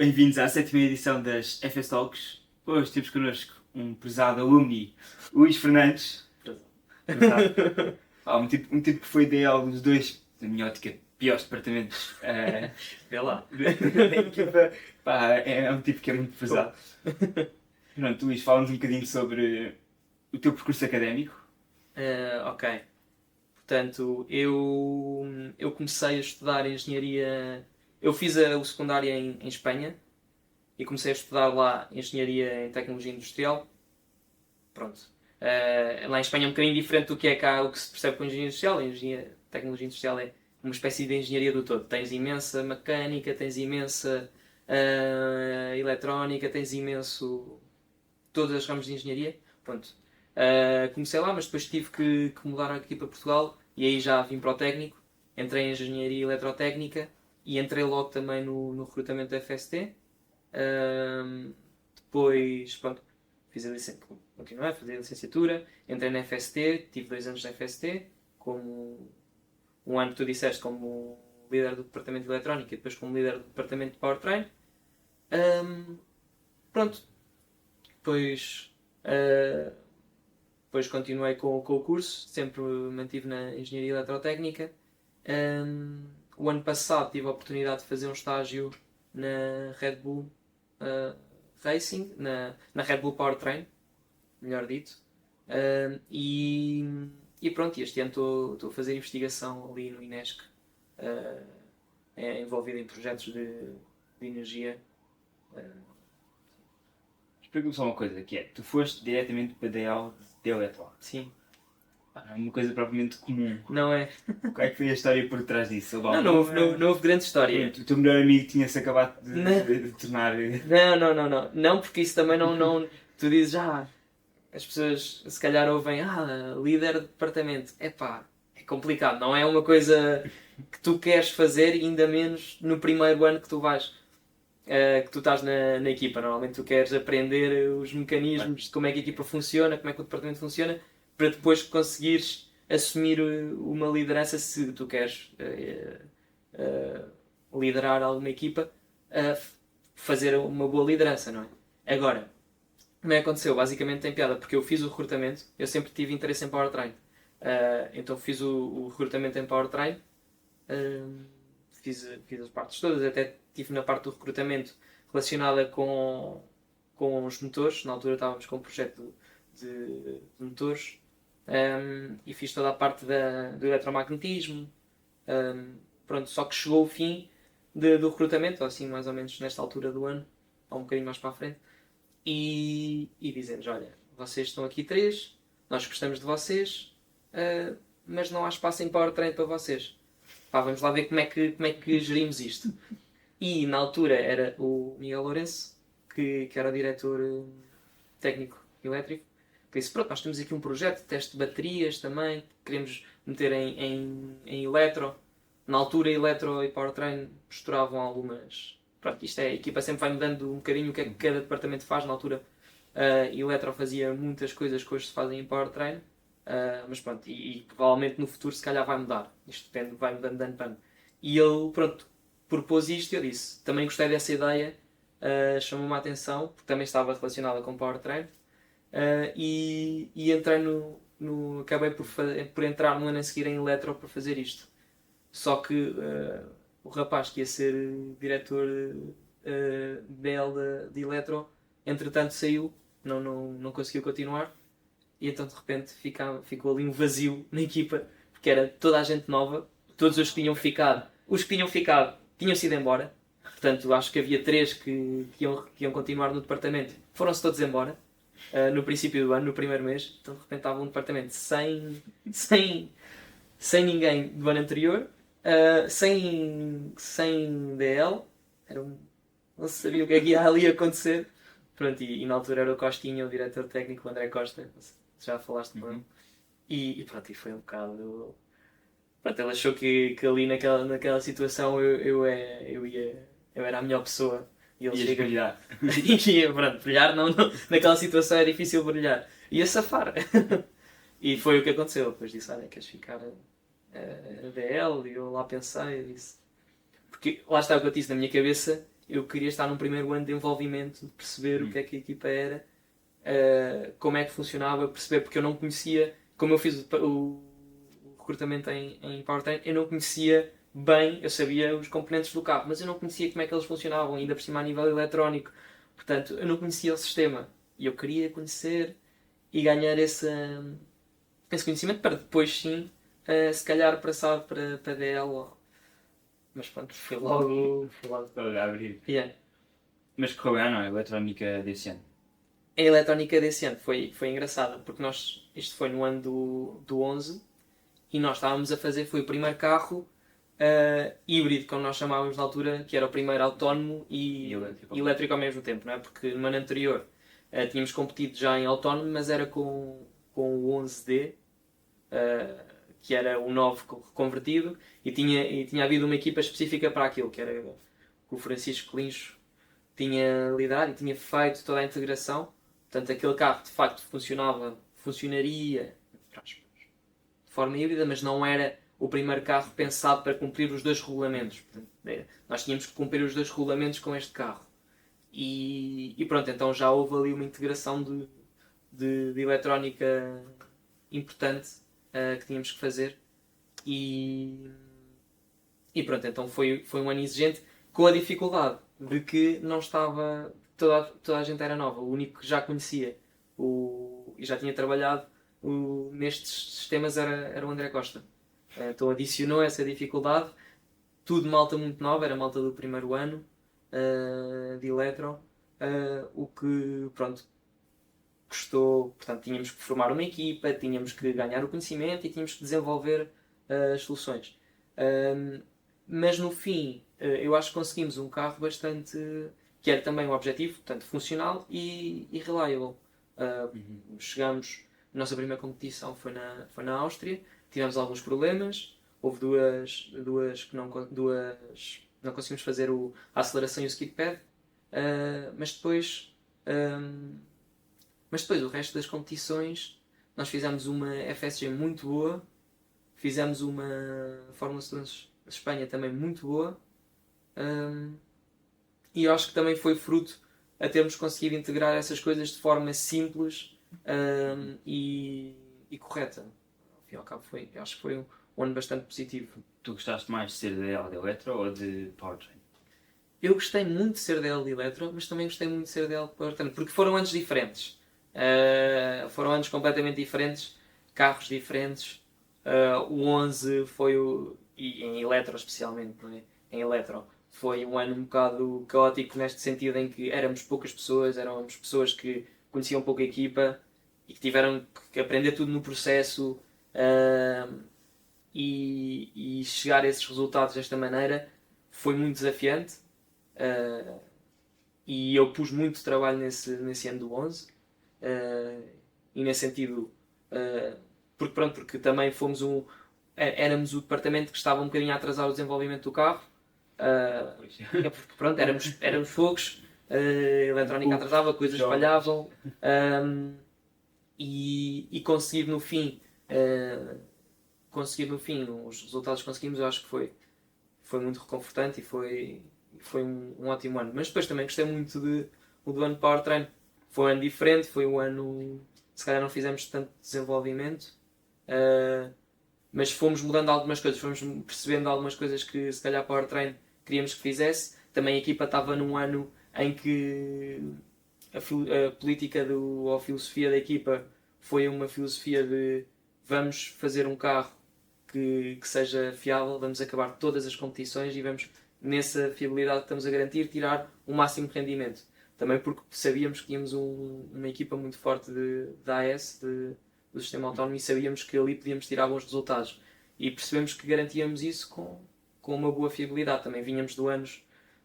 Bem-vindos à sétima edição das FS Talks. Hoje temos connosco um prezado alumni, Luís Fernandes. Prezado. Um tipo que foi ideal dos dois, na minha ótica, piores departamentos Vê lá. da equipa. Pá, é um tipo que é muito prezado. Pronto, Luís, fala-nos um bocadinho sobre o teu percurso académico. Ok. Portanto, eu comecei a estudar engenharia. Eu fiz o secundário em Espanha e comecei a estudar lá engenharia em tecnologia industrial. Pronto. Lá em Espanha é um bocadinho diferente do que é cá o que se percebe com engenharia industrial. Tecnologia industrial é uma espécie de engenharia do todo. Tens imensa mecânica, tens imensa eletrónica, tens imenso todas as ramos de engenharia. Pronto. Comecei lá, mas depois tive que mudar aqui para Portugal e aí já vim para o técnico. Entrei em engenharia eletrotécnica e entrei logo também no recrutamento da FST. Depois, pronto, continuei a fazer a licenciatura, entrei na FST, tive 2 anos na FST, como um ano que tu disseste como líder do departamento de eletrónica e depois como líder do departamento de powertrain. Pronto, depois, depois continuei com o curso, sempre mantive na engenharia eletrotécnica. O ano passado tive a oportunidade de fazer um estágio na Red Bull Racing, na Red Bull Powertrain, melhor dito. E pronto, este ano estou a fazer investigação ali no INESC, envolvido em projetos de energia. Explica-me só uma coisa, que é, tu foste diretamente para a DL de Eletro. Sim. Pá, não é uma coisa propriamente comum. Não é? Qual é que foi a história por trás disso? Não houve grande história. O teu melhor amigo tinha-se acabado Não. de tornar. Não, porque isso também não. Tu dizes, as pessoas se calhar ouvem, líder de departamento. Epá, é complicado, não é uma coisa que tu queres fazer, ainda menos no primeiro ano que tu vais. Que tu estás na equipa. Normalmente tu queres aprender os mecanismos de como é que a equipa funciona, como é que o departamento funciona, para depois conseguires assumir uma liderança se tu queres liderar alguma equipa, fazer uma boa liderança, não é? Agora, como é que aconteceu? Basicamente tem piada, porque eu fiz o recrutamento, eu sempre tive interesse em powertrain. Então fiz o recrutamento em powertrain, fiz as partes todas, até estive na parte do recrutamento relacionada com os motores. Na altura estávamos com um projeto de motores, e fiz toda a parte do eletromagnetismo. Pronto, só que chegou o fim do recrutamento, assim mais ou menos nesta altura do ano, ou um bocadinho mais para a frente, e dizemos, olha, vocês estão aqui 3, nós gostamos de vocês, mas não há espaço em powertrain para vocês. Vamos lá ver como é que gerimos isto. E na altura era o Miguel Lourenço, que era o diretor técnico elétrico, que disse, pronto, nós temos aqui um projeto de teste de baterias também, queremos meter em eletro. Na altura, eletro e powertrain misturavam algumas... Pronto, isto é, a equipa sempre vai mudando um bocadinho o que é que cada departamento faz. Na altura, eletro fazia muitas coisas que hoje se fazem em powertrain, mas pronto, e provavelmente no futuro se calhar vai mudar. Isto depende, vai mudando de ano para ano. E ele, pronto, propôs isto e eu disse, também gostei dessa ideia, chamou-me a atenção, porque também estava relacionada com powertrain, e entrei acabei por entrar no ano a seguir em eletro para fazer isto. Só que o rapaz que ia ser diretor de eletro, entretanto saiu, não conseguiu continuar, e então de repente ficou ali um vazio na equipa, porque era toda a gente nova, todos os que tinham ficado tinham sido embora. Portanto, acho que havia 3 que iam continuar no departamento, foram-se todos embora no princípio do ano, no primeiro mês. Então de repente estava um departamento sem ninguém do ano anterior, sem DL, não se sabia o que é que ia ali acontecer. Pronto, e na altura era o Costinha, o diretor técnico, o André Costa, já falaste com ele. E pronto, e foi um bocado. Pronto, ele achou que ali naquela situação eu era a melhor pessoa. E ele Ias brilhar. Pronto, brilhar não, naquela situação é difícil brilhar. Ia safar. E foi o que aconteceu. Depois disse, olha, queres ficar a DL? E eu lá pensei, disse. Porque lá está o que eu disse na minha cabeça, eu queria estar num primeiro ano de envolvimento, de perceber o que é que a equipa era, como é que funcionava, perceber, porque eu não conhecia, como eu fiz o recrutamento em powertrain, eu não conhecia bem, eu sabia os componentes do carro, mas eu não conhecia como é que eles funcionavam, ainda por cima a nível eletrónico. Portanto, eu não conhecia o sistema. E eu queria conhecer e ganhar esse conhecimento para depois sim, se calhar passar para DL. Mas pronto, foi logo Para abrir. yeah. Mas correu bem, não é? Eletrónica desse ano. A eletrónica desse ano foi engraçada, porque isto foi no ano do 11 e nós estávamos a fazer, foi o primeiro carro híbrido, como nós chamávamos na altura, que era o primeiro autónomo e elétrico ao mesmo tempo, não é? Porque no ano anterior tínhamos competido já em autónomo, mas era com o 11D, que era o 9 convertido, e tinha havido uma equipa específica para aquilo, que era o Francisco Lincho tinha liderado e tinha feito toda a integração. Portanto, aquele carro de facto funcionaria de forma híbrida, mas não era o primeiro carro pensado para cumprir os dois regulamentos. Portanto, nós tínhamos que cumprir os dois regulamentos com este carro. E pronto, então já houve ali uma integração de eletrónica importante que tínhamos que fazer. E pronto, então foi um ano exigente com a dificuldade de que não estava. Toda a gente era nova. O único que já conhecia e já tinha trabalhado nestes sistemas era o André Costa. Então adicionou essa dificuldade. Tudo malta muito nova, era malta do primeiro ano de eletro. O que, pronto, custou. Portanto, tínhamos que formar uma equipa, tínhamos que ganhar o conhecimento e tínhamos que desenvolver as soluções. Mas no fim, eu acho que conseguimos um carro bastante. Que era também o objetivo, portanto, funcional e reliable. Chegamos. A nossa primeira competição foi na Áustria, tivemos alguns problemas, houve duas que não conseguimos fazer a aceleração e o skid pad, mas depois o resto das competições nós fizemos uma FSG muito boa, fizemos uma Fórmula 2 de Espanha também muito boa, e eu acho que também foi fruto a termos conseguido integrar essas coisas de forma simples e correta. Ao fim e ao cabo, eu acho que foi um ano bastante positivo. Tu gostaste mais de ser de eletro ou de powertrain? Eu gostei muito de ser DL de Eletro, mas também gostei muito de ser DL de Powertrain, porque foram anos diferentes. Foram anos completamente diferentes, carros diferentes. O 11 foi e em Eletro especialmente, não é? Em Eletro foi um ano um bocado caótico neste sentido em que éramos poucas pessoas, éramos pessoas que conheciam pouca equipa e que tiveram que aprender tudo no processo e chegar a esses resultados desta maneira foi muito desafiante. E eu pus muito trabalho nesse ano do 11 e nesse sentido porque também éramos o departamento que estava um bocadinho a atrasar o desenvolvimento do carro porque pronto, éramos poucos, a eletrónica atrasava, coisas falhavam e conseguir no fim os resultados que conseguimos, eu acho que foi muito reconfortante e foi um ótimo ano. Mas depois também gostei muito do ano de Powertrain. Foi um ano diferente, foi um ano. Se calhar não fizemos tanto desenvolvimento, mas fomos mudando algumas coisas, fomos percebendo algumas coisas que se calhar Powertrain queríamos que fizesse. Também a equipa estava num ano em que a política ou a filosofia da equipa foi uma filosofia de vamos fazer um carro que seja fiável, vamos acabar todas as competições e vamos, nessa fiabilidade que estamos a garantir, tirar o máximo de rendimento. Também porque sabíamos que tínhamos uma equipa muito forte da AS, do sistema autónomo, e sabíamos que ali podíamos tirar bons resultados. E percebemos que garantíamos isso com uma boa fiabilidade. Também vínhamos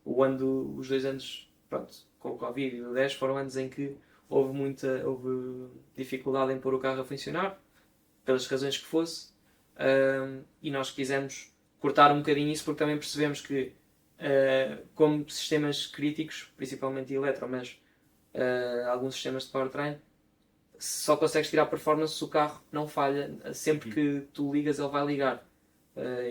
os 2 anos, pronto, com o Covid e o 10 foram anos em que houve dificuldade em pôr o carro a funcionar, pelas razões que fosse, e nós quisemos cortar um bocadinho isso porque também percebemos que como sistemas críticos, principalmente eletro, mas alguns sistemas de powertrain, só consegues tirar performance se o carro não falha. Sempre que tu ligas ele vai ligar.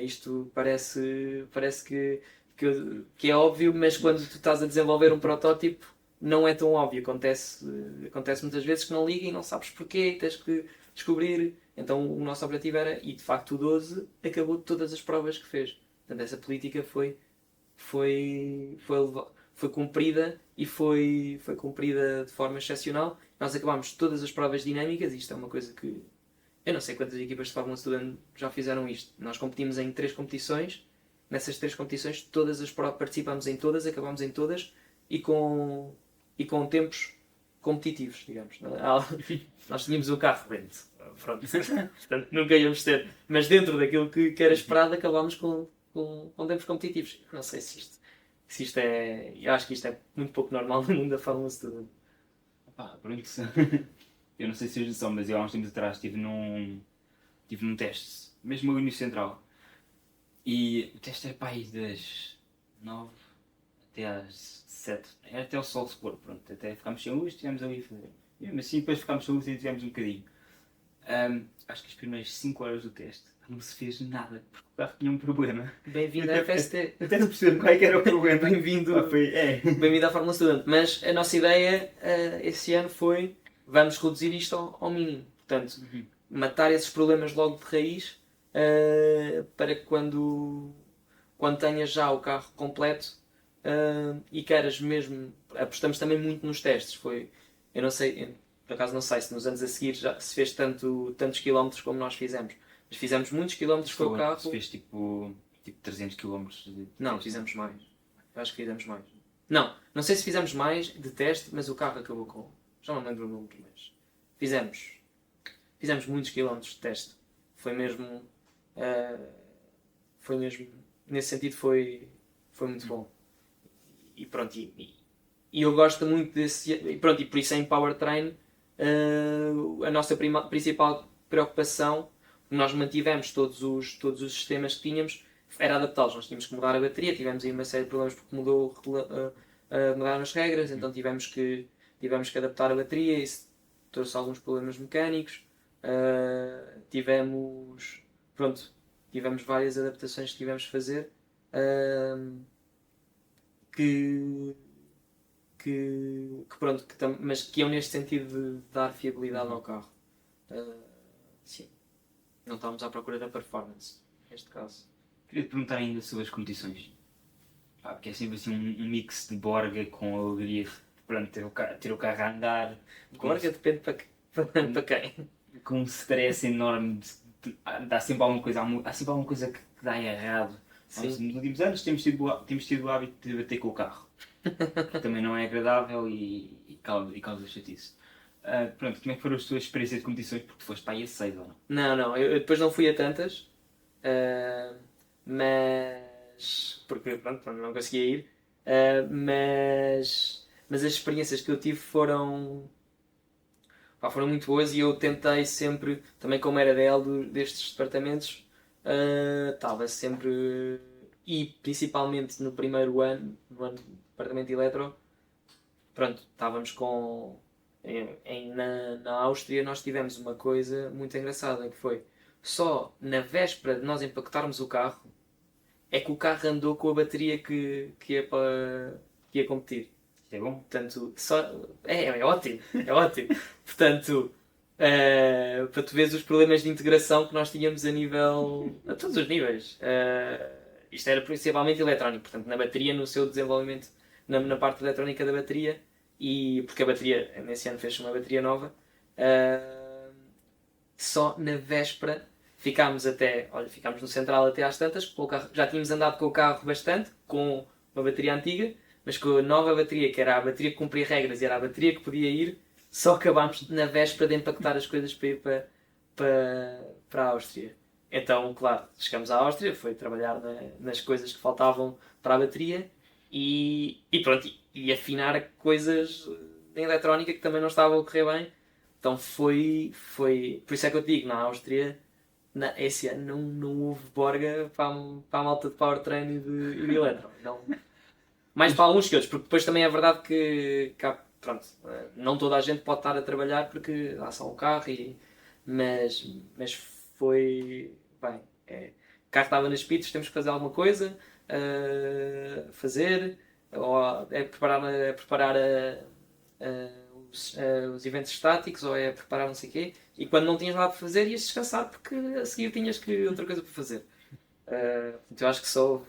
Isto parece que que é óbvio, mas quando tu estás a desenvolver um protótipo não é tão óbvio. Acontece muitas vezes que não liga e não sabes porquê, e tens que descobrir. Então o nosso objetivo era, e de facto o 12 acabou todas as provas que fez. Portanto, essa política foi cumprida e foi cumprida de forma excepcional. Nós acabámos todas as provas dinâmicas, e isto é uma coisa que eu não sei quantas equipas de Fórmula Student já fizeram isto. Nós competimos em 3 competições, nessas 3 competições todas as provas participámos em todas, acabámos em todas e com tempos competitivos, digamos. Nós tínhamos o carro lento, pronto, portanto nunca íamos ter, mas dentro daquilo que era esperado acabámos com tempos competitivos. Não sei se isto é. Eu acho que isto é muito pouco normal no mundo da Fórmula Student. Pá, pronto. Eu não sei se hoje são, mas eu há uns tempos atrás estive num teste, mesmo ali no Central. E o teste era para aí das 9 até às 7. Era até o sol se pôr, pronto. Até ficámos sem luz, estivemos ali a fazer. E mesmo assim, depois ficámos sem luz e tivemos um bocadinho. Acho que as primeiras 5 horas do teste não se fez nada, porque o carro tinha um problema. Bem-vindo à FST. Até não perceber qual é que era o problema. Bem-vindo à Fórmula Student. Mas a nossa ideia esse ano foi: vamos reduzir isto ao mínimo. Portanto, matar esses problemas logo de raiz para que quando tenhas já o carro completo e queiras mesmo. Apostamos também muito nos testes. Eu não sei, por acaso não sei se nos anos a seguir já se fez tantos quilómetros como nós fizemos. Mas fizemos muitos quilómetros com o carro. Se fez tipo 300 km de Não, fizemos mais. Eu acho que fizemos mais. Não sei se fizemos mais de teste, mas o carro acabou com. Já não lembro o número, mas fizemos muitos quilómetros de teste. Foi mesmo. Nesse sentido foi muito bom. E pronto, e eu gosto muito desse. E pronto, e por isso em Powertrain a nossa principal preocupação, nós mantivemos todos os sistemas que tínhamos, era adaptá-los. Nós tínhamos que mudar a bateria, tivemos aí uma série de problemas porque mudaram as regras, então tivemos que adaptar a bateria, isso trouxe alguns problemas mecânicos. Tivemos várias adaptações que tivemos de fazer mas que iam neste sentido de dar fiabilidade ao carro. Sim. Não estávamos à procura da performance, neste caso. Queria te perguntar ainda sobre as competições. Porque é sempre assim um mix de borga com alegria, pronto, ter o carro a andar. Borga depende para quem. Com um stress enorme, há sempre alguma coisa que dá errado. Nós, nos últimos anos temos tido o hábito de bater com o carro. Que também não é agradável e causa chatice. Pronto, como é que foram as tuas experiências de competições? Porque tu foste para aí a 6 ou não? Não, eu depois não fui a tantas, mas porque pronto, não conseguia ir, mas as experiências que eu tive foram muito boas e eu tentei sempre, também como era DL destes departamentos, estava sempre, e principalmente no primeiro ano, no ano do departamento de Eletro, pronto, estávamos na Áustria nós tivemos uma coisa muito engraçada, que foi só na véspera de nós empacotarmos o carro é que o carro andou com a bateria que ia competir. É bom? Portanto, é ótimo. Portanto, para tu veres os problemas de integração que nós tínhamos a todos os níveis. Isto era principalmente eletrónico, portanto, na bateria, no seu desenvolvimento, na parte eletrónica da bateria, e porque a bateria, nesse ano fez uma bateria nova, só na véspera ficámos no Central até às tantas, já tínhamos andado com o carro bastante, com uma bateria antiga, mas com a nova bateria, que era a bateria que cumpria regras e era a bateria que podia ir, só acabámos na véspera de empacotar as coisas para ir para a Áustria. Então, claro, chegamos à Áustria, foi trabalhar nas coisas que faltavam para a bateria e pronto, e afinar coisas em eletrónica que também não estavam a correr bem. Então foi por isso é que eu te digo, na Áustria, esse ano não houve borga para a malta de powertrain e de eletro. Mais para alguns que outros, porque depois também é verdade que pronto, não toda a gente pode estar a trabalhar porque há só um carro, mas foi bem. O carro estava nas pitos, temos que fazer alguma coisa, fazer, ou preparar os eventos estáticos, ou é preparar não sei o quê, e quando não tinhas nada para fazer ias descansar porque a seguir tinhas que outra coisa para fazer. Então eu acho que só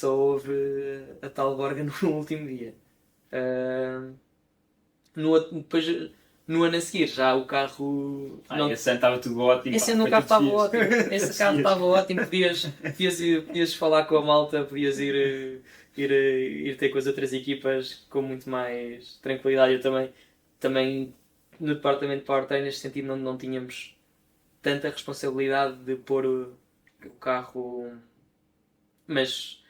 houve a tal borga no último dia. Depois, no ano a seguir, já o carro. Esse ano estava tudo ótimo. Esse ano o carro estava ótimo. Esse carro estava ótimo. Podias falar com a malta, podias ir ter com as outras equipas com muito mais tranquilidade. Eu também no departamento de powertrain, neste sentido, não tínhamos tanta responsabilidade de pôr o carro. Mas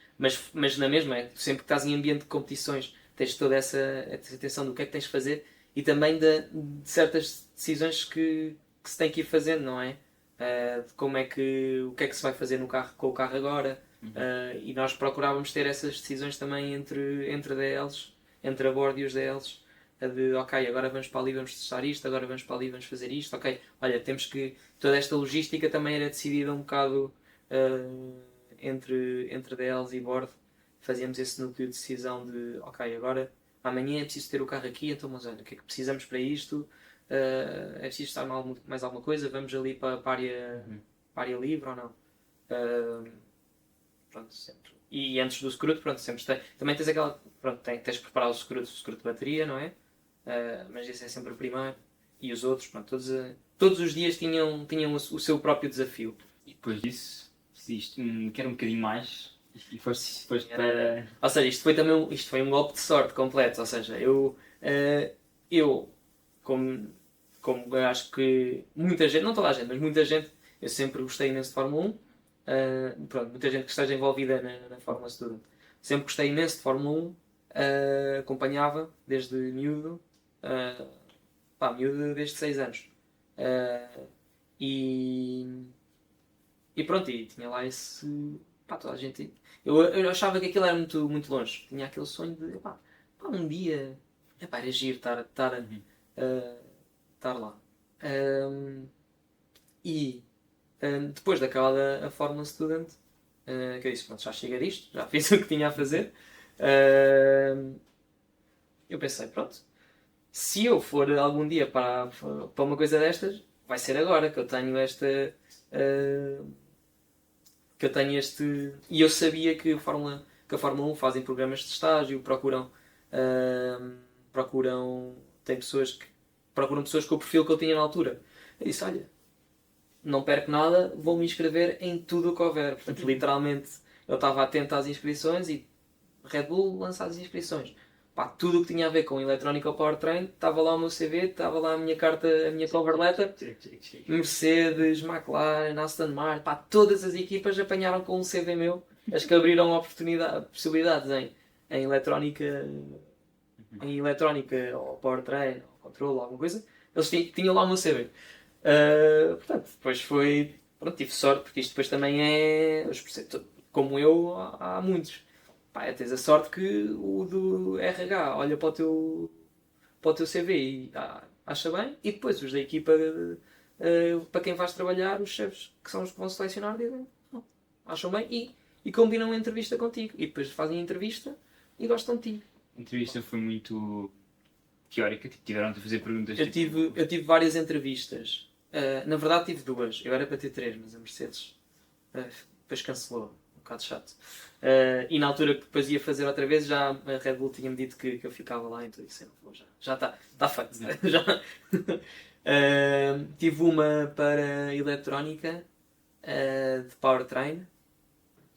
na mesma, sempre que estás em ambiente de competições, tens toda essa atenção do que é que tens de fazer e também de certas decisões que se tem que ir fazendo, não é? De o que é que se vai fazer no carro, com o carro agora. E nós procurávamos ter essas decisões também entre DLs, entre a bordo e os DLs. De ok, agora vamos para ali, vamos testar isto, agora vamos para ali, vamos fazer isto. Ok, olha, temos que. Toda esta logística também era decidida um bocado entre DLs e board. Fazíamos esse núcleo de decisão de ok, agora amanhã é preciso ter o carro aqui, então mas olha, o que é que precisamos para isto? É preciso estar mais alguma coisa? Vamos ali para a área livre ou não? Pronto, sempre. E antes do scruto, pronto, sempre também tens aquela. Pronto, tens de preparar o scruto de bateria, não é? Mas esse é sempre o primeiro. E os outros, pronto, todos os dias tinham o seu próprio desafio. E depois disso, quero um bocadinho mais. E foste para. Ou seja, isto foi um golpe de sorte completo. Ou seja, eu como eu acho que muita gente, não toda a gente, mas muita gente, eu sempre gostei imenso de Fórmula 1. Pronto, muita gente que esteja envolvida na Fórmula Student. Sempre gostei imenso de Fórmula 1. Acompanhava desde miúdo. Miúdo desde 6 anos. E pronto, e tinha lá esse. Toda a gente. Eu achava que aquilo era muito, muito longe. Tinha aquele sonho de. Um dia. Era giro estar lá. Depois de acabar a Fórmula Student, que eu disse: pronto, já chega disto, já fiz o que tinha a fazer. Eu pensei: pronto, se eu for algum dia para uma coisa destas, vai ser agora que eu tenho esta. Que eu tenho este. E eu sabia que a Fórmula 1 fazem programas de estágio, procuram. Tem pessoas que. Procuram pessoas com o perfil que eu tinha na altura. Eu disse: olha, não perco nada, vou-me inscrever em tudo o que houver. Portanto, literalmente, eu estava atento às inscrições e Red Bull lança as inscrições. Tudo o que tinha a ver com eletrónica ou powertrain, estava lá o meu CV, estava lá a minha carta, a minha cover letter. Mercedes, McLaren, Aston Martin, todas as equipas apanharam com um CV meu, as que abriram possibilidades em eletrónica, ou powertrain, ou controle, alguma coisa. Eles tinham lá o meu CV. Portanto, depois foi. Pronto, tive sorte, porque isto depois também é. Como eu, há muitos. Tens a sorte que o do RH olha para o teu CV e acha bem, e depois os da equipa para quem vais trabalhar, os chefes que são os que vão selecionar, dizem, acham bem e combinam a entrevista contigo. E depois fazem a entrevista e gostam de ti. A entrevista foi muito teórica, tiveram-te a fazer perguntas. Eu tive várias entrevistas. Na verdade tive 2. Eu era para ter 3, mas a Mercedes depois cancelou. Um bocado chato. E na altura que depois ia fazer outra vez, já a Red Bull tinha-me dito que eu ficava lá, então eu disse: já está feito. Já. Tive uma para eletrónica de powertrain,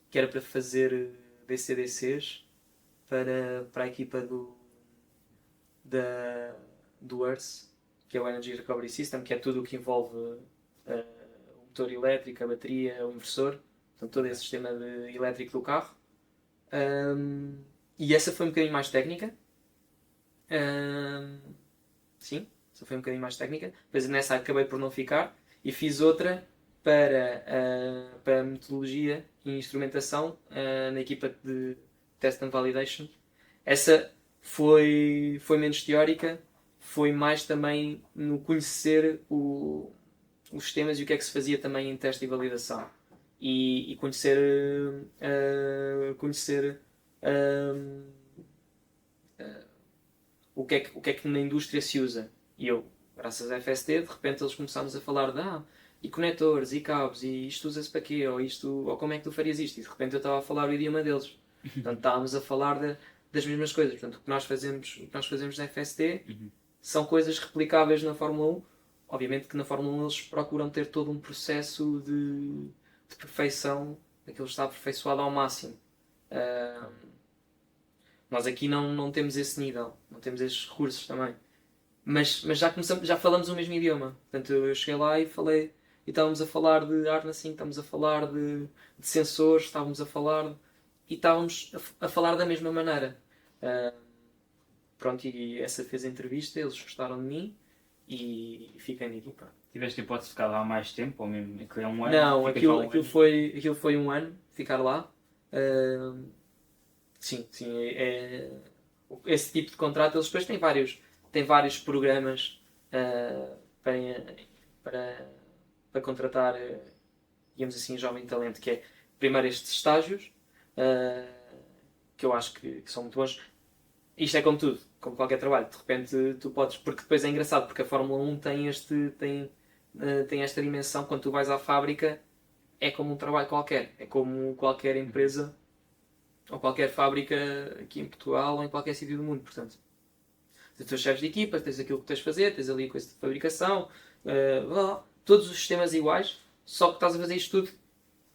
que era para fazer DCDCs para a equipa do Earth, que é o Energy Recovery System, que é tudo o que envolve o motor elétrico, a bateria, o inversor. Portanto, todo esse sistema elétrico do carro. E essa foi um bocadinho mais técnica. Sim, essa foi um bocadinho mais técnica. Depois nessa acabei por não ficar. E fiz outra para metodologia e instrumentação na equipa de Test and Validation. Essa foi menos teórica. Foi mais também no conhecer os sistemas e o que é que se fazia também em teste e validação. e conhecer, conhecer uh, o que é que na indústria se usa. E eu, graças à FST, de repente eles começámos a falar de e conectores, e cabos, e isto usa-se para quê, ou como é que tu farias isto? E de repente eu estava a falar o idioma deles. Portanto, estávamos a falar das mesmas coisas. Portanto, o que nós fazemos na FST são coisas replicáveis na Fórmula 1. Obviamente que na Fórmula 1 eles procuram ter todo um processo de perfeição, aquilo está aperfeiçoado ao máximo. Nós aqui não temos esse nível, não temos esses recursos também. Mas já falamos o mesmo idioma. Portanto, eu cheguei lá e falei, e estávamos a falar de harnessing, estávamos a falar de sensores, e estávamos a falar da mesma maneira. Pronto, e essa fez a entrevista, eles gostaram de mim e fiquei na equipa. Tiveste hipótese de ficar lá mais tempo, ou mesmo aquilo é um ano? Não, Ficas lá um aquilo ano? foi um ano, ficar lá. Sim, esse tipo de contrato, eles depois têm vários programas para contratar, digamos assim, jovem talento, que é primeiro estes estágios, que eu acho que são muito bons. Isto é como tudo, como qualquer trabalho, de repente tu podes, porque depois é engraçado, porque a Fórmula 1 tem esta dimensão, quando tu vais à fábrica, é como um trabalho qualquer, é como qualquer empresa ou qualquer fábrica aqui em Portugal ou em qualquer sítio do mundo. Portanto, tens os teus chefes de equipa, tens aquilo que tens de fazer, tens ali a coisa de fabricação, todos os sistemas iguais, só que estás a fazer isto tudo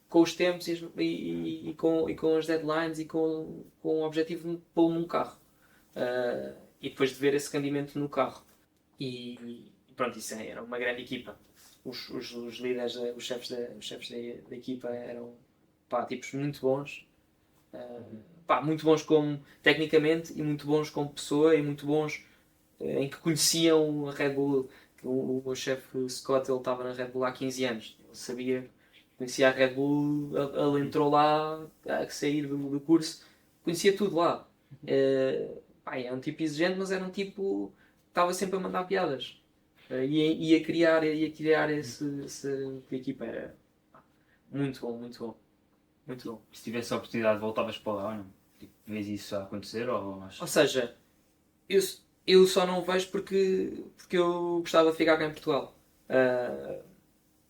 com os tempos e com as deadlines e com o objetivo de pô-lo num carro. E depois de ver esse rendimento no carro. E pronto, isso era uma grande equipa. Os líderes, os chefes da equipa eram tipos muito bons. Muito bons como tecnicamente e muito bons como pessoa e muito bons em que conheciam a Red Bull. O chefe Scott, ele estava na Red Bull há 15 anos. Ele conhecia a Red Bull, ele entrou lá a sair do curso, conhecia tudo lá. É um tipo exigente, mas era um tipo que estava sempre a mandar piadas. E a criar essa equipa. Era muito bom, muito bom. Muito bom. Se tivesse a oportunidade, voltavas para lá ou não? Tipo, vês isso a acontecer ou achas? Ou seja, eu só não o vejo porque eu gostava de ficar cá em Portugal.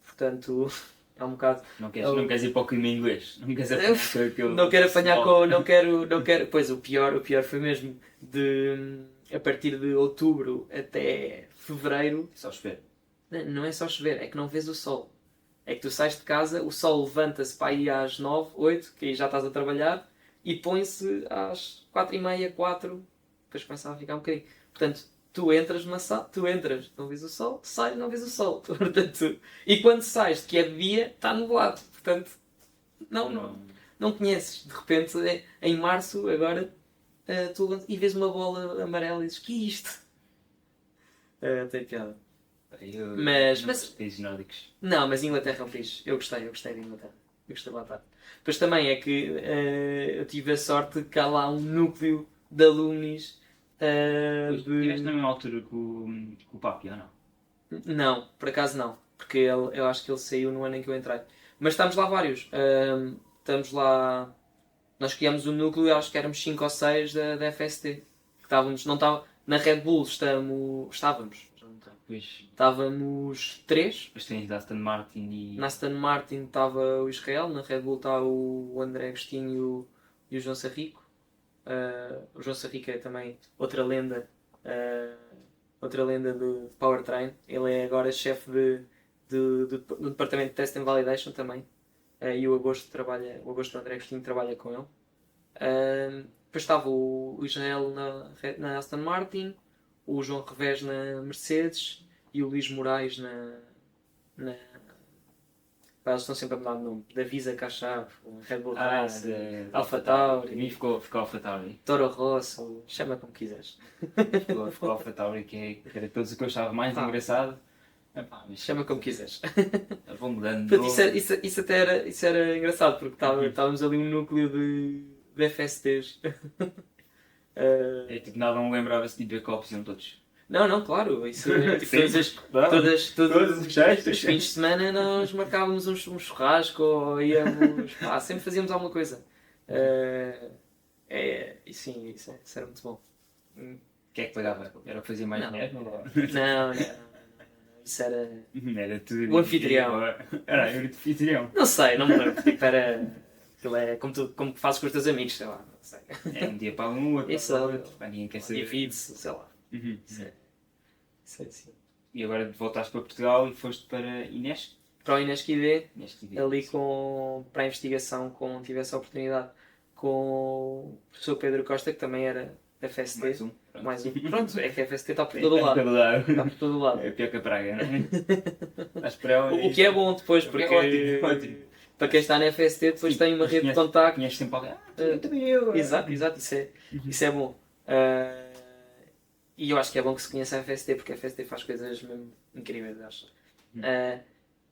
Portanto, é um bocado. Não queres ir para o crime inglês? Não queres apanhar com aquele. Não quero apanhar com. Não quero. Pois o pior foi mesmo de. A partir de outubro até fevereiro. É só chover. Não é só chover, é que não vês o sol. É que tu sais de casa, o sol levanta-se para ir às 9, 8, que aí já estás a trabalhar, e põe-se às 4h30, 4, depois começa a ficar um bocadinho. Portanto, tu entras na sala, não vês o sol, sais, não vês o sol. Portanto, e quando sais, que é de dia, está nublado. Portanto, não conheces. De repente, em março, agora, e vês uma bola amarela e dizes, que é isto? Não tem piada. Mas países nórdicos. não, mas Inglaterra é um país. Eu gostei de Inglaterra. Eu gostei de lá estar. Depois também é que eu tive a sorte que há lá um núcleo de alumnis. Estiveste na mesma altura que o Papi, ou não? Não, por acaso não. Porque eu acho que ele saiu no ano em que eu entrei. Mas estamos lá vários. Estamos lá. Nós criamos um núcleo, acho que éramos 5 ou 6 da FST. Na Red Bull estávamos. Pois. Estávamos 3. Depois tens da Aston Martin e. Na Aston Martin estava o Israel, na Red Bull está o André Agostinho e o João Sarrico. O João Sarrico é também outra lenda de Powertrain. Ele é agora chefe do departamento de Test and Validation também. E o Agosto o André Agostinho trabalha com ele. Depois estava o Israel na Aston Martin, o João Revés na Mercedes e o Luís Moraes na eles estão sempre a mudar de nome. Da Visa Cachave, Red Bull Racing, AlphaTauri. A mim ficou AlphaTauri. Toro Rosso, chama como quiseres. Ficou AlphaTauri, que era todos o que eu achava mais engraçado. Chama como quiseres. Vou mudando. Isso até era engraçado, porque estávamos ali um núcleo de FSTs. Nada me lembrava-se de ver que a opção todos. Não, claro, isso tipo, Sim, claro. todos Todas as festas. os fins de semana nós marcávamos um churrasco ou íamos, pá, sempre fazíamos alguma coisa. E sim, isso era muito bom. Hum, Quem é que pagava? Era o que fazia mais Não. dinheiro? Não, isso era. Era tudo. O anfitrião. Era eu o anfitrião. Não sei, não me lembro, tipo, era. Aquilo é como fazes com os teus amigos, sei lá, não sei. É um dia para um, outro Isso, para o outro. Pá, ninguém quer saber. Divide-se, sei lá. Uhum. Isso é assim. E agora voltaste para Portugal e foste para Inés? Para o Inés QD, Inés TV. ali para a investigação, tive essa oportunidade com o professor Pedro Costa, que também era da FST. Mais um. Pronto. Mais um. Pronto, é que a FST está por todo o lado. Está por todo o lado. É pior que a praga, não é? Mas para O que é bom depois, porque É ótimo. para quem está na FST depois Sim, tem uma mas rede de conhece- contacto. Conheces sempre alguém? Também eu. Exato, isso é bom. E eu acho que é bom que se conheça a FST, porque a FST faz coisas mesmo incríveis, acho.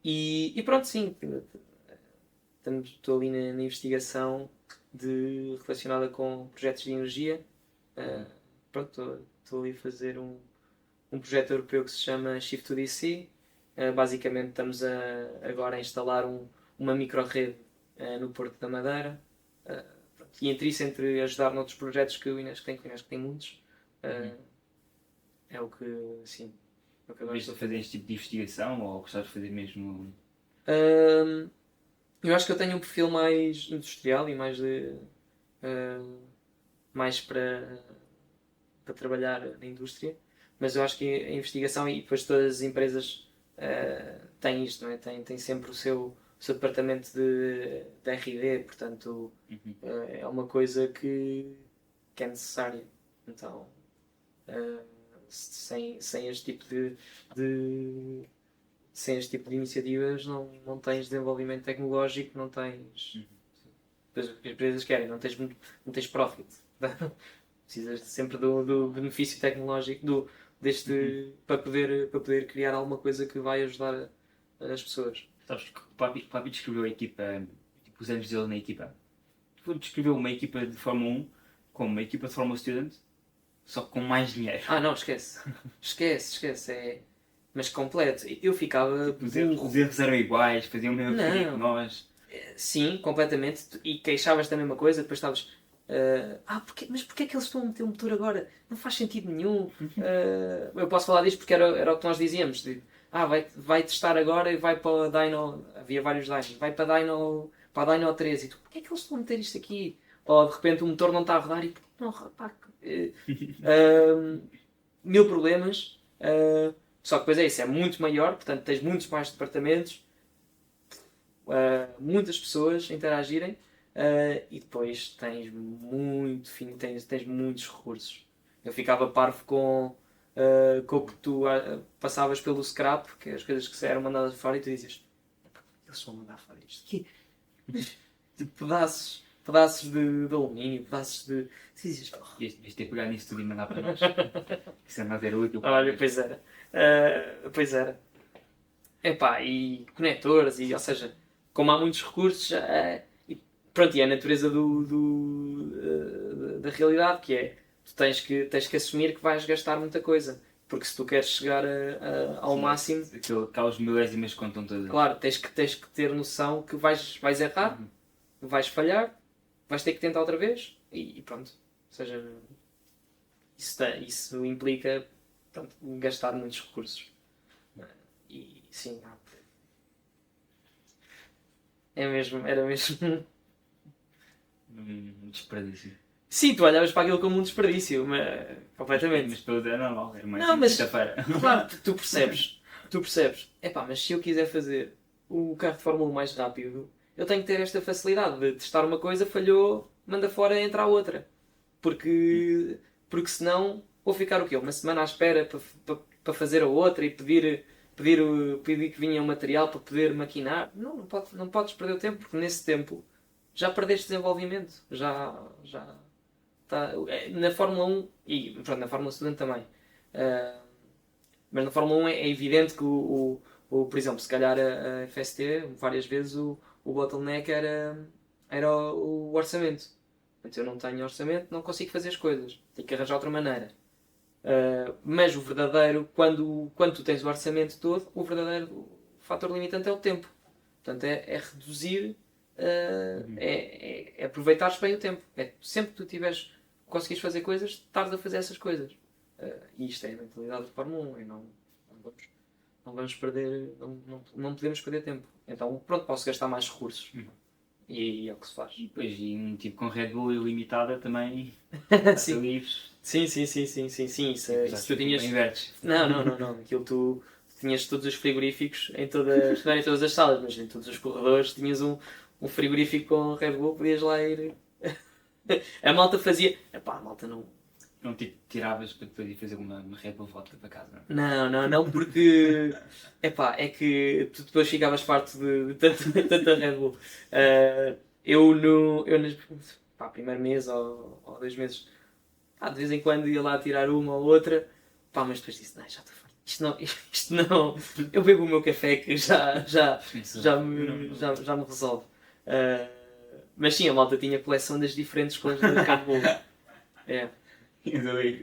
E pronto, sim, estou ali na investigação relacionada com projetos de energia. Pronto, estou ali a fazer um projeto europeu que se chama Shift to DC. Basicamente estamos agora a instalar uma micro-rede no Porto da Madeira. Pronto. E entre isso, entre ajudar noutros projetos que o Inês tem, que o Inês tem muitos, é o que, assim, é o que eu Viste gosto. a fazer este tipo de investigação ou gostavas de fazer mesmo. Eu acho que eu tenho um perfil mais industrial e mais mais para trabalhar na indústria, mas eu acho que a investigação e depois todas as empresas têm isto, não é? Tem sempre o seu departamento de R&D, portanto é uma coisa que é necessária. Então, sem este tipo sem este tipo de iniciativas não tens desenvolvimento tecnológico, não tens. Depois o que as empresas querem, não tens profit. Precisas sempre do benefício tecnológico para poder criar alguma coisa que vai ajudar as pessoas. Sabes que o Papi descreveu a equipa, tipo, os anos dele na equipa. Descreveu uma equipa de Fórmula 1 como uma equipa de Fórmula Student, só que com mais dinheiro. Não, esquece. Esquece. Mas completo. Eu ficava. Os erros eram iguais, faziam o mesmo que nós. Sim, completamente. E queixavas da mesma coisa, depois estavas. Mas porquê é que eles estão a meter um motor agora? Não faz sentido nenhum. Eu posso falar disto porque era o que nós dizíamos. Vai testar agora e vai para a Dyno. Havia vários Dynos. Vai para a Dyno 13. E tu, porquê é que eles estão a meter isto aqui? Ou de repente o motor não está a rodar e não, rapaz. Mil problemas. Só que depois é isso, é muito maior, portanto tens muitos mais departamentos, muitas pessoas a interagirem e depois tens tens muitos recursos. Eu ficava parvo com o que tu passavas pelo scrap, que é as coisas que eram mandadas fora, e tu dizias: eles vão mandar fora isto aqui. Tipo, pedaços de alumínio, pedaços de. Devias ter pegado nisso tudo e mandar para nós. Isso é madeira útil. Olha, pois era. Epá, e conectores, ou seja, como há muitos recursos, e pronto, e é a natureza da realidade, que é, tu tens que assumir que vais gastar muita coisa, porque se tu queres chegar ao máximo, Aqueles milésimos contam todas. claro, tens que ter noção que vais errar, vais falhar, vais ter que tentar outra vez, e pronto. Ou seja, isso implica, pronto, gastar muitos recursos. E sim, era mesmo. Um desperdício. Sim, tu olhavas para aquilo como um desperdício, mas completamente. Mas para é normal, era mais Não, mas quinta-feira. claro, tu percebes. Mas se eu quiser fazer o carro de Fórmula 1 mais rápido, eu tenho que ter esta facilidade de testar uma coisa, falhou, manda fora, entra a outra. Porque senão vou ficar o quê? Uma semana à espera para fazer a outra e pedir que vinha o material para poder maquinar. Não podes perder o tempo, porque nesse tempo já perdeste desenvolvimento. Já tá, na Fórmula 1 e pronto, na Fórmula Student também. Mas na Fórmula 1 é evidente que por exemplo, se calhar a FST, várias vezes o bottleneck era o orçamento. Então eu não tenho orçamento, não consigo fazer as coisas. Tenho que arranjar outra maneira. Mas o verdadeiro, quando tu tens o orçamento todo, o verdadeiro fator limitante é o tempo. Portanto, é reduzir, é aproveitares bem o tempo. É sempre que tu conseguires fazer coisas, estás a fazer essas coisas. E isto é a mentalidade de Fórmula 1. Não vamos perder, não podemos perder tempo. Então, pronto, posso gastar mais recursos. E é o que se faz. E depois, e um tipo com Red Bull ilimitada também, Sim. livres. Sim. Isso tu tinhas. Invertes. Não. Aquilo tu tinhas todos os frigoríficos em todas, não era em todas as salas, mas em todos os corredores tinhas um frigorífico com Red Bull, podias lá ir. A malta fazia. Epá, a malta não. Não tipo, tiravas para depois ir fazer uma Red Bull vodka para casa, não? Não, porque. Epá, é que tu depois ficavas parte de tanta Red Bull. Eu nas. Pá, primeiro mês ou 2 meses. Pá, de vez em quando ia lá tirar uma ou outra. Pá, mas depois disse: não, já estou farto. Isto não. Eu bebo o meu café que já me resolve. Mas sim, a malta tinha coleção das diferentes cores da Red Bull. É.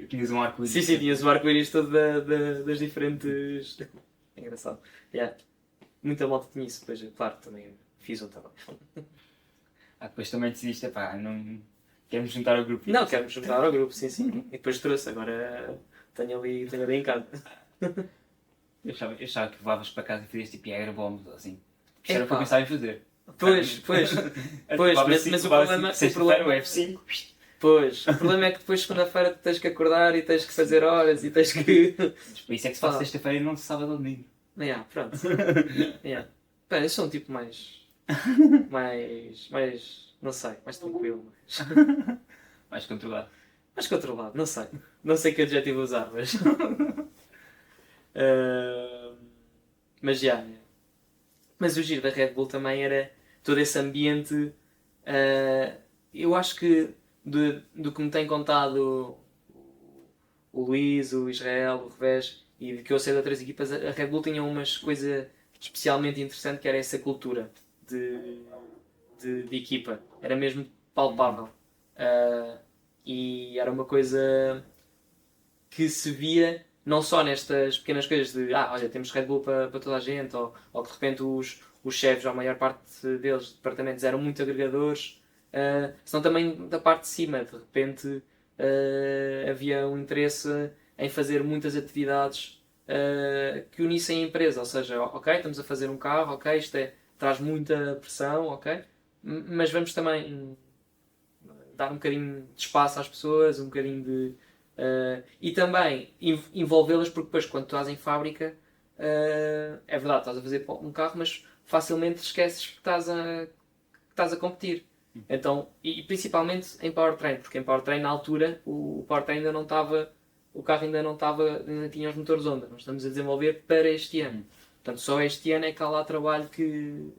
Tinhas um arco-íris. Sim, tinhas o arco-íris todo das diferentes. É engraçado. Yeah. Muita malta tinha isso, depois, claro, também fiz um também. Depois também decidiste, pá, não. Queremos juntar ao grupo. Não, quero-me juntar ao grupo, sim. E depois trouxe, agora tenho ali em casa. Eu achava que levavas para casa e fazias tipo Jäger bombs ou assim. Isto era o que eu Epá. pensava em fazer. Pois, mas o problema é. Sexta-feira o F5. Pois, o problema é que depois segunda-feira tu tens que acordar e tens que fazer horas e tens que. Por isso é que se faz sexta-feira e não sábado ou domingo. Pronto. Pá, eu sou um tipo mais. Não sei, mais tranquilo. Mais controlado. Mais controlado, não sei. Não sei que adjetivo usar, mas. Mas já. Mas o giro da Red Bull também era todo esse ambiente. Eu acho que do que me tem contado o Luís, o Israel, o Revés e de que eu sei de outras equipas, a Red Bull tinha uma coisa especialmente interessante que era essa cultura de equipa. Era mesmo palpável. E era uma coisa que se via não só nestas pequenas coisas de olha, temos Red Bull para toda a gente, ou que de repente os chefes, a maior parte deles, departamentos, eram muito agregadores, senão também da parte de cima, de repente havia um interesse em fazer muitas atividades que unissem a empresa, ou seja, ok, estamos a fazer um carro, ok, isto traz muita pressão, ok, mas vamos também dar um bocadinho de espaço às pessoas, um bocadinho de... e também envolvê-las, porque depois quando tu estás em fábrica, é verdade, estás a fazer um carro, mas facilmente esqueces que estás a competir. Então, e principalmente em powertrain, porque em powertrain na altura o powertrain ainda não estava, o carro ainda não tinha os motores Honda. Nós estamos a desenvolver para este ano. Portanto, só este ano é que há lá trabalho que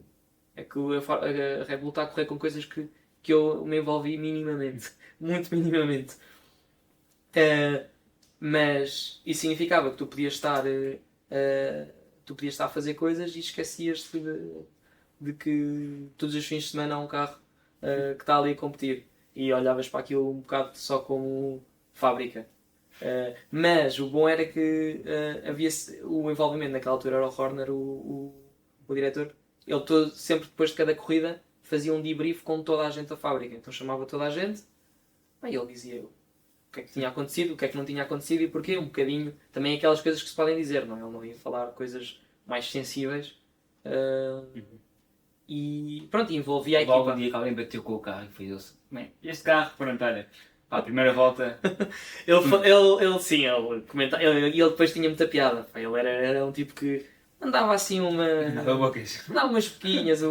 a Red Bull está a correr com coisas que eu me envolvi minimamente, muito minimamente. Mas isso significava que tu podias estar a fazer coisas e esquecias-te de que todos os fins de semana há um carro que está ali a competir e olhavas para aquilo um bocado só como fábrica. Mas o bom era que havia o envolvimento naquela altura. Era o Horner, o diretor, ele sempre depois de cada corrida fazia um debrief com toda a gente da fábrica, então chamava toda a gente e ele dizia o que é que tinha acontecido, o que é que não tinha acontecido e porquê, um bocadinho, também aquelas coisas que se podem dizer, não é? Ele não ia falar coisas mais sensíveis. E pronto, envolvia a equipa. Logo um dia que alguém bateu com o carro e fez este carro, pronto, olha, para a primeira volta. ele comenta, ele depois tinha muita piada. Ele era um tipo que andava assim dava umas boquinhas,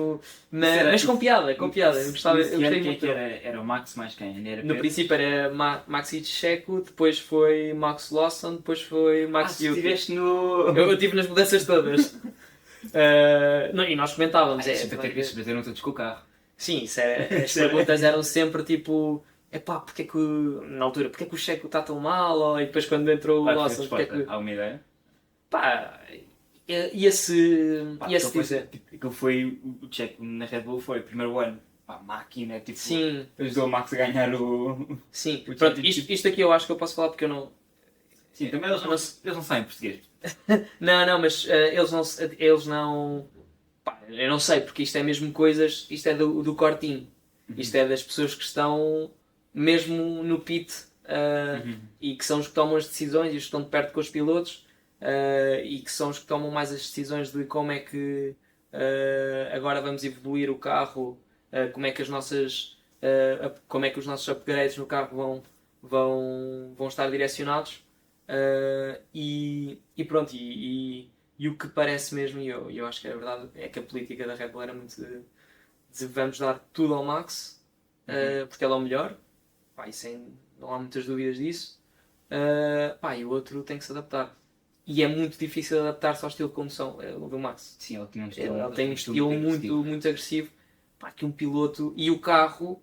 mas com piada. Eu gostei muito. Era o Max mais quem? No princípio era Maxi Checo, depois foi Max Lawson, depois foi Max Yuki. Estiveste no... Eu estive nas mudanças todas. E nós comentávamos. Bateram todos com o carro. Sim, as perguntas eram sempre tipo... porque é que na altura, porque é que o Checo está tão mal? E depois quando entrou o Lawson, porque é que... Há uma ideia? Ia-se dizer. Aquilo foi o Checo na Red Bull, foi o primeiro ano. A máquina, tipo, sim. Ajudou o Max a ganhar o... Sim, pronto, isto aqui eu acho que eu posso falar porque eu Sim, também eles não sabem português. Não, mas eles não. Pá, eu não sei, porque isto é mesmo coisas. Isto é do cortinho. Isto é das pessoas que estão mesmo no pit e que são os que tomam as decisões e os que estão de perto com os pilotos e que são os que tomam mais as decisões de como é que agora vamos evoluir o carro, como é que as nossas. Como é que os nossos upgrades no carro vão estar direcionados. E pronto, e o que parece mesmo, e eu acho que é verdade, é que a política da Red Bull era muito de vamos dar tudo ao Max, porque ele é o melhor, pá, não há muitas dúvidas disso, pá, e o outro tem que se adaptar. E é muito difícil adaptar-se ao estilo de condução do Max. Sim, ele tinha um Ele tem um estilo muito agressivo, pá, que um piloto e o carro,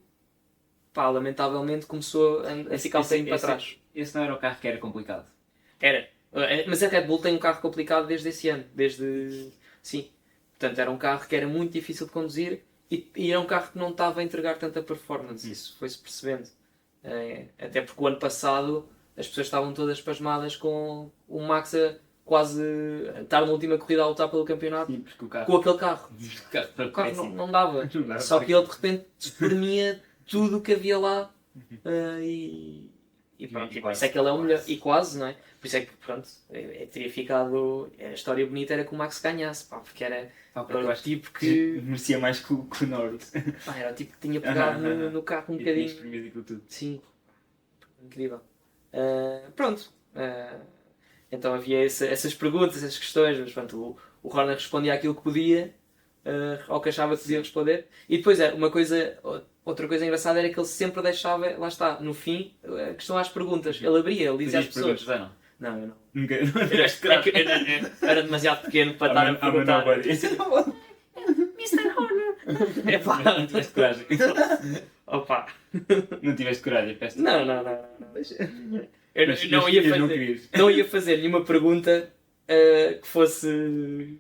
pá, lamentavelmente começou a ficar um bocadinho para trás. Esse não era o carro que era complicado. Era. Mas a Red Bull tem um carro complicado desde esse ano. Sim. Portanto, era um carro que era muito difícil de conduzir e era um carro que não estava a entregar tanta performance. Isso foi-se percebendo. Até porque o ano passado as pessoas estavam todas pasmadas com o Max a quase estar na última corrida a lutar pelo campeonato. Sim, porque o carro... com aquele carro. O carro não dava. Só que ele de repente espremia tudo o que havia lá e pronto, por isso é que ele é o melhor. E quase, não é? Por isso é que, pronto, teria ficado. A história bonita era que o Max ganhasse, pá, porque era o tipo que. merecia mais que o Norris. Pá, era o tipo que tinha pegado no carro um bocadinho. Tudo. Sim, incrível. Pronto. Então havia essas perguntas, essas questões, mas pronto, o Horner respondia aquilo que podia, ao que achava que podia responder. E depois outra coisa engraçada era que ele sempre deixava, lá está, no fim, a questão às perguntas. Ele abria, ele dizia às pessoas. Não, eu não. Nunca. Era demasiado pequeno para estar a perguntar. Mr. Horner! Não tiveste coragem. Opa! Não tiveste coragem, peço. Não. Eu não ia fazer nenhuma pergunta que fosse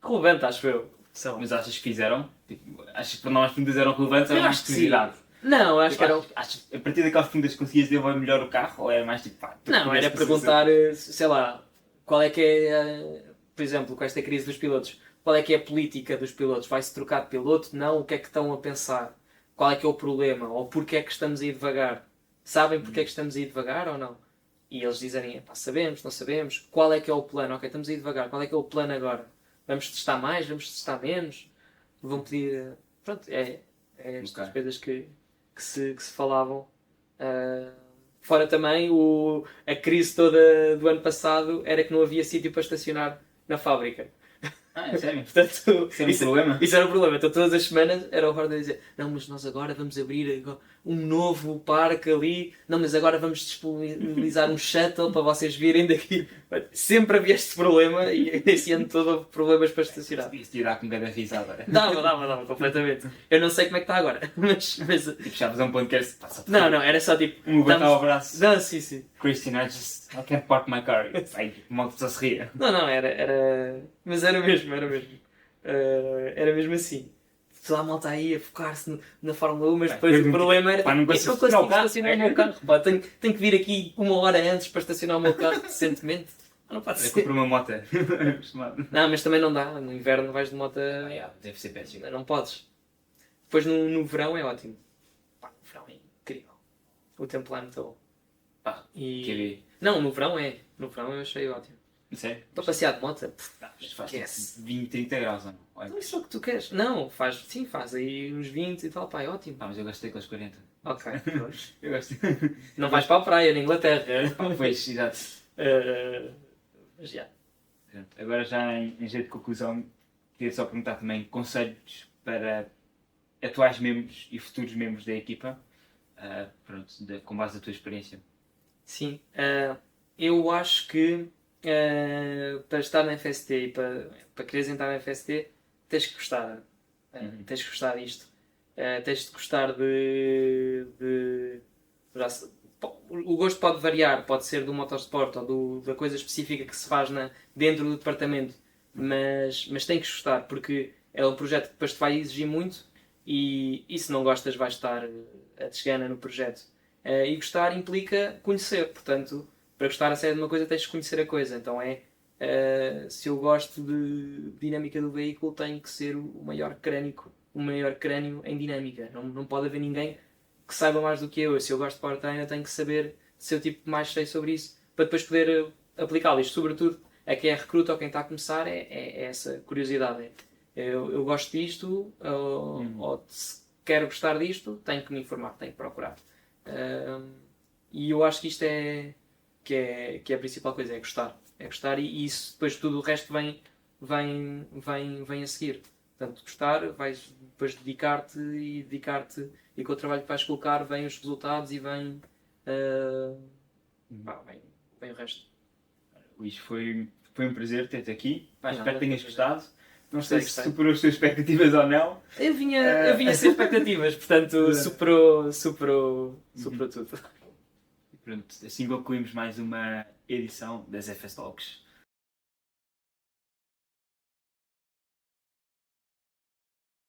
relevante, acho eu. Mas achas que fizeram? Tipo, achas que para nós as perguntas eram relevantes ou Eu era acho mais que sim. curiosidade? Não, acho que era. A partir daquelas perguntas conseguias desenvolver melhor o carro ou era mais tipo pá? Não, era perguntar, sei lá, qual é que é, por exemplo, com esta crise dos pilotos, qual é que é a política dos pilotos? Vai-se trocar de piloto? Não? O que é que estão a pensar? Qual é que é o problema? Ou porquê é que estamos a ir devagar? Sabem porquê é que estamos a ir devagar ou não? E eles dizem, pá, sabemos, não sabemos. Qual é que é o plano? Ok, estamos a ir devagar. Qual é que é o plano agora? Vamos testar mais? Vamos testar menos? Vão pedir... Pronto, é estas coisas que se falavam. Fora também a crise toda do ano passado era que não havia sítio para estacionar na fábrica. É sério? Portanto, isso era um problema? Isso era um problema. Então todas as semanas era o Horner a dizer: não, mas nós agora vamos abrir um novo parque ali. Não, mas agora vamos disponibilizar um shuttle para vocês virem daqui. Sempre havia este problema e esse ano todo houve problemas para estacionar. Isso te dar com cada risada. Dava, completamente. Eu não sei como é que está agora. Mas... Tipo, já fazer um podcast. Não, era só tipo... levantar o braço. Não, sim. Christian, I can't park my car. Aí, uma pessoa se ria. Não, era... Mas era mesmo. Era mesmo assim. Toda a malta aí a focar-se na Fórmula 1, mas depois o problema era... não consigo estacionar o meu carro. Pá, tenho que vir aqui 1 hora antes para estacionar o meu carro decentemente. Não pode ser. Comprei uma moto. Não, mas também não dá. No inverno vais de moto... Deve ser péssimo. Não podes. Depois no verão é ótimo. Pá, no verão é incrível. O tempo lá é muito bom. Não, no verão é. No verão eu achei ótimo. Sério? Para passear de moto, faz 20, 30 graus, não? Não é só o que tu queres. Não, faz aí uns 20 e tal, pá, é ótimo. Mas eu gastei com os 40. Ok, eu gosto. Não vais para a praia, na Inglaterra. Pois, exato. Mas já. Agora já em jeito de conclusão, queria só perguntar também conselhos para atuais membros e futuros membros da equipa, com base na tua experiência. Sim, eu acho que para estar na FST e para quereres entrar na FST tens que gostar. Tens que gostar disto. Tens de gostar o gosto pode variar, pode ser do motorsport ou da coisa específica que se faz dentro do departamento, mas tem que gostar, porque é um projeto que depois te vai exigir muito e se não gostas vais estar a desgana no projeto. E gostar implica conhecer, portanto para gostar a sério de uma coisa tens de conhecer a coisa. Então se eu gosto de dinâmica do veículo, tenho que ser o maior crânio em dinâmica. Não pode haver ninguém que saiba mais do que eu. Se eu gosto de powertrain, eu tenho que saber ser o tipo que mais sei sobre isso, para depois poder aplicá-lo. Isto, sobretudo, a quem é recruta ou quem está a começar, é essa curiosidade. Eu gosto disto, ou se quero gostar disto, tenho que me informar, tenho que procurar. E eu acho que isto que é a principal coisa, é gostar. É gostar e isso, depois tudo o resto vem a seguir. Portanto, gostar, vais depois dedicar-te e com o trabalho que vais colocar vêm os resultados e vem o resto. Luís, foi um prazer ter-te aqui. Pá, Não, espero que tenhas gostado. Não Gostei, sei se superou as tuas expectativas ou não. Eu vinha sem expectativas, portanto superou tudo. E pronto, assim concluímos mais uma edição das FS Talks.